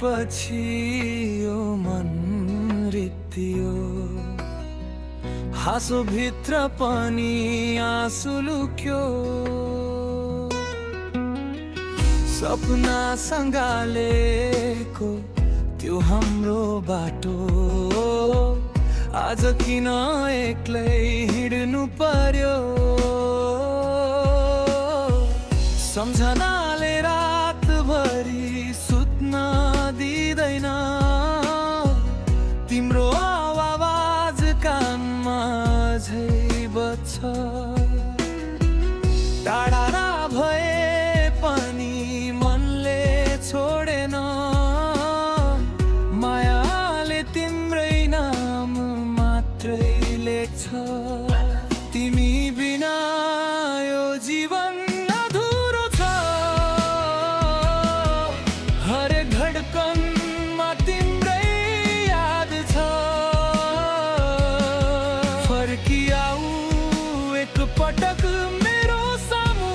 पछि यो मन रित्तियो, हाँसो भित्र पनि आँसु लुक्यो। सपना सँगालेको त्यो हाम्रो बाटो आज किन एक्लै हिँड्नु पर्यो। सम्झनाले रातभरि सुत्न दिँदैन, तिम्रो आवाज कानमा झै बज्छ। टाढा भए पनि मनले छोडेन, मायाले तिम्रै नाम मात्रै लेख्छ। तिमी बिना यो जीवन अधुरो छ, हरेक धड्कनमा तिम्रै याद छ। फर्किआऊ एक पटक मेरो सामु,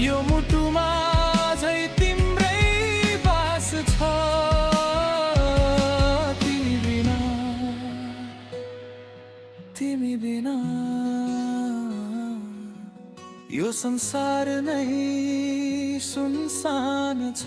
यो मुटुमा झै तिम्रै बास छ। तिमी बिना यो संसार नै सुनसान छ।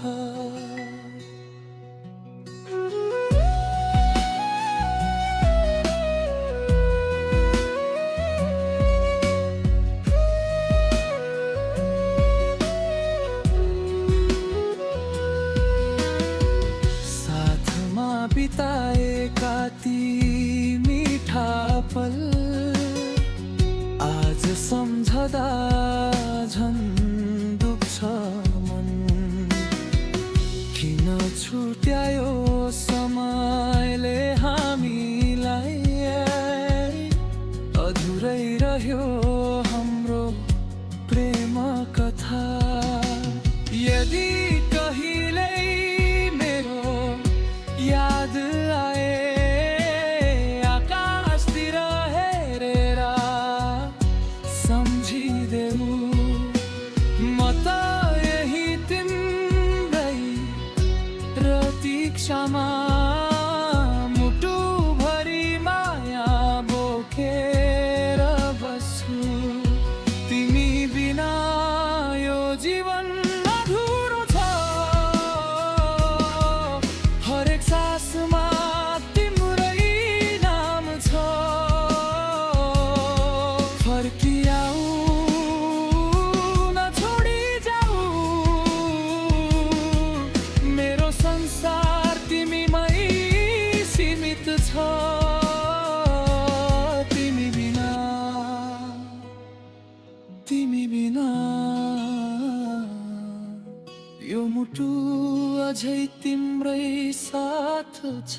साथमा बिताएका ती मीठा पल आज सम्झदा झन् दुख्छ मन। किन छुट्यायो समयले हामीलाई, अधुरै रह्यो हाम्रो प्रेम कथा। यदि कहिल्यै मेरो याद आए, आकाशतिर हेरेर सम्झिदेऊ। म त यही तिम्रै प्रतीक्षामा मुटुभरि माया बोकेर बस्छु। तिमी बिना यो जीवन अधुरो छ, हरेक सासमा तिम्रै नाम छ। फर्किआऊ न छोडी जाऊ, मेरो संसार तिमीमै सीमित छ। तिमी बिना यो मुटु अझै तिम्रै साथ छ।